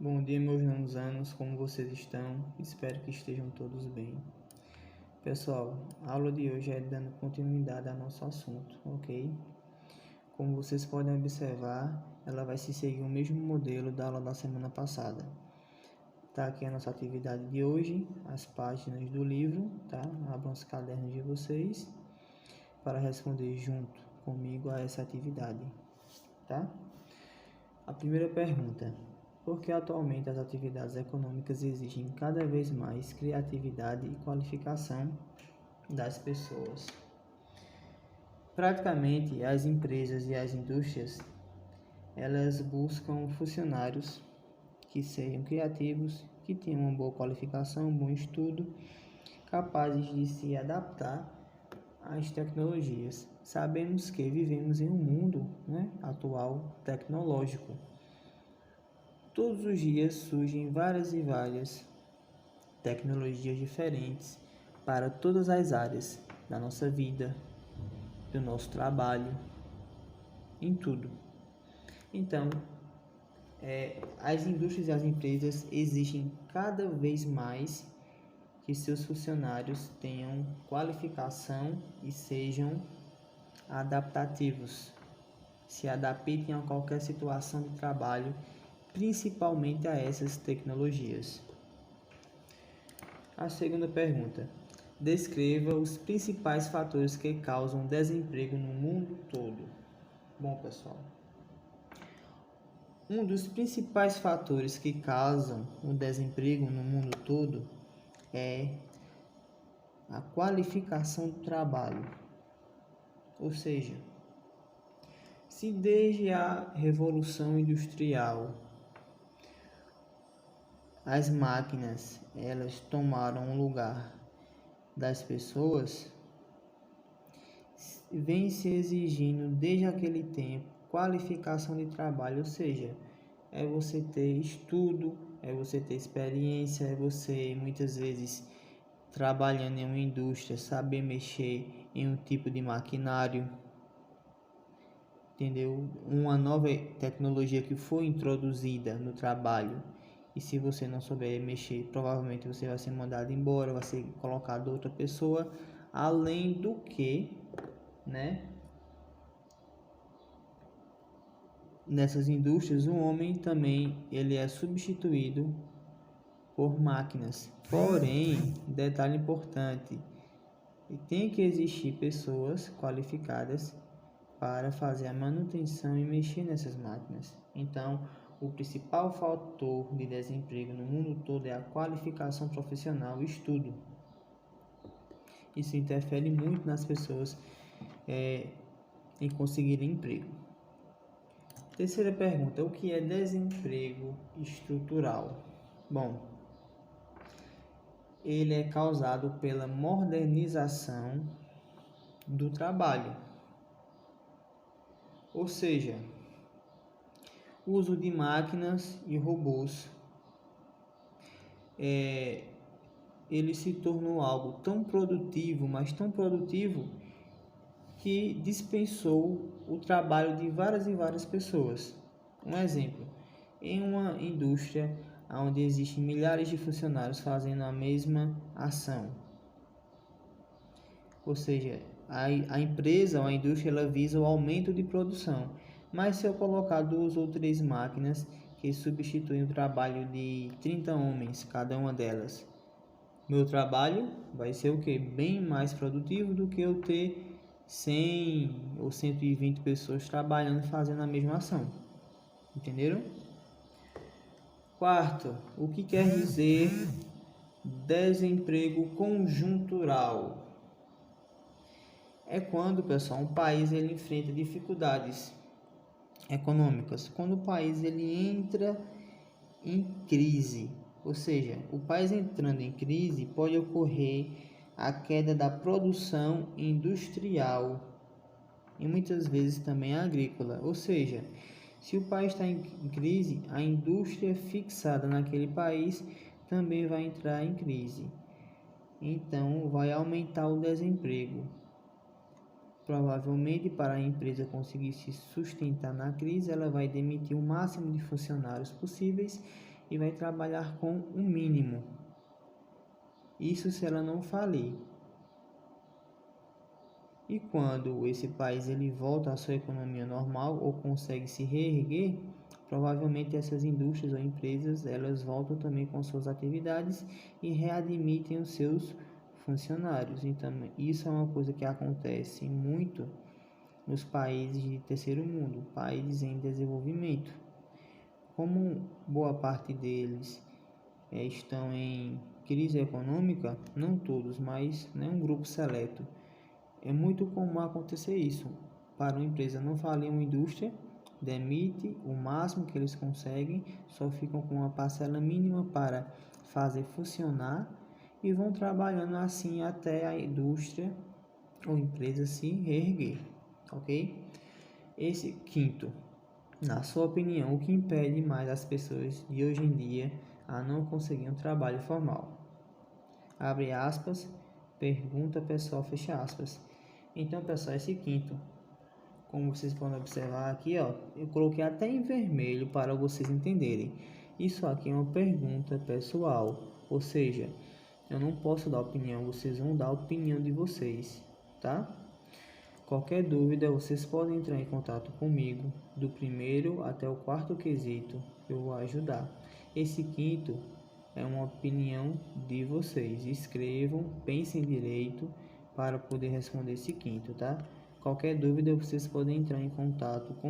Bom dia, meus nonos anos, como vocês estão? Espero que estejam todos bem. Pessoal, a aula de hoje é dando continuidade ao nosso assunto, ok? Como vocês podem observar, ela vai se seguir o mesmo modelo da aula da semana passada. Tá aqui a nossa atividade de hoje, as páginas do livro, tá? Abram os cadernos de vocês para responder junto comigo a essa atividade, tá? A primeira pergunta: por que atualmente as atividades econômicas exigem cada vez mais criatividade e qualificação das pessoas? Praticamente, as empresas e as indústrias, elas buscam funcionários que sejam criativos, que tenham uma boa qualificação, um bom estudo, capazes de se adaptar às tecnologias. Sabemos que vivemos em um mundo, atual tecnológico. Todos os dias surgem várias e várias tecnologias diferentes para todas as áreas da nossa vida, do nosso trabalho, em tudo. Então, as indústrias e as empresas exigem cada vez mais que seus funcionários tenham qualificação e sejam adaptativos, se adaptem a qualquer situação de trabalho, principalmente a essas tecnologias. A segunda pergunta: descreva os principais fatores que causam desemprego no mundo todo. Bom, pessoal, um dos principais fatores que causam o desemprego no mundo todo é a qualificação do trabalho. Ou seja, se desde a Revolução Industrial as máquinas elas tomaram o lugar das pessoas, vem se exigindo desde aquele tempo qualificação de trabalho, ou seja, é você ter estudo, é você ter experiência, é você muitas vezes trabalhando em uma indústria, saber mexer em um tipo de maquinário, entendeu? Uma nova tecnologia que foi introduzida no trabalho, e se você não souber mexer, provavelmente você vai ser mandado embora, vai ser colocado outra pessoa, além do que, nessas indústrias o homem também ele é substituído por máquinas. Porém, detalhe importante, tem que existir pessoas qualificadas para fazer a manutenção e mexer nessas máquinas. Então, o principal fator de desemprego no mundo todo é a qualificação profissional, o estudo. Isso interfere muito nas pessoas em conseguir emprego. Terceira pergunta: o que é desemprego estrutural? Bom, ele é causado pela modernização do trabalho. Ou seja, o uso de máquinas e robôs ele se tornou algo tão produtivo, mas tão produtivo, que dispensou o trabalho de várias e várias pessoas. Um exemplo: em uma indústria onde existem milhares de funcionários fazendo a mesma ação, ou seja, a empresa ou a indústria ela visa o aumento de produção, mas se eu colocar 2 ou 3 máquinas que substituem o trabalho de 30 homens, cada uma delas, meu trabalho vai ser o que? Bem mais produtivo do que eu ter 100 ou 120 pessoas trabalhando fazendo a mesma ação. Entenderam? Quarto, o que quer dizer desemprego conjuntural? É quando, pessoal, um país ele enfrenta dificuldades econômicas, quando o país ele entra em crise, ou seja, o país entrando em crise pode ocorrer a queda da produção industrial e muitas vezes também agrícola, ou seja, se o país está em crise, a indústria fixada naquele país também vai entrar em crise, então vai aumentar o desemprego. Provavelmente, para a empresa conseguir se sustentar na crise, ela vai demitir o máximo de funcionários possíveis e vai trabalhar com o mínimo. Isso se ela não falir. E quando esse país ele volta à sua economia normal ou consegue se reerguer, provavelmente essas indústrias ou empresas elas voltam também com suas atividades e readmitem os seus funcionários. Então, isso é uma coisa que acontece muito nos países de terceiro mundo, países em desenvolvimento. Como boa parte deles estão em crise econômica, não todos, mas um grupo seleto, é muito comum acontecer isso. Para uma empresa não falir, uma indústria demite o máximo que eles conseguem, só ficam com uma parcela mínima para fazer funcionar e vão trabalhando assim até a indústria ou empresa se reerguer, ok? Esse quinto, na sua opinião, o que impede mais as pessoas de hoje em dia a não conseguir um trabalho formal? Abre aspas, pergunta pessoal, fecha aspas. Então, pessoal, esse quinto, como vocês podem observar aqui, ó, eu coloquei até em vermelho para vocês entenderem. Isso aqui é uma pergunta pessoal, ou seja, eu não posso dar opinião, vocês vão dar a opinião de vocês, tá? Qualquer dúvida, vocês podem entrar em contato comigo, do primeiro até o quarto quesito, eu vou ajudar. Esse quinto é uma opinião de vocês. Escrevam, pensem direito para poder responder esse quinto, tá? Qualquer dúvida, vocês podem entrar em contato com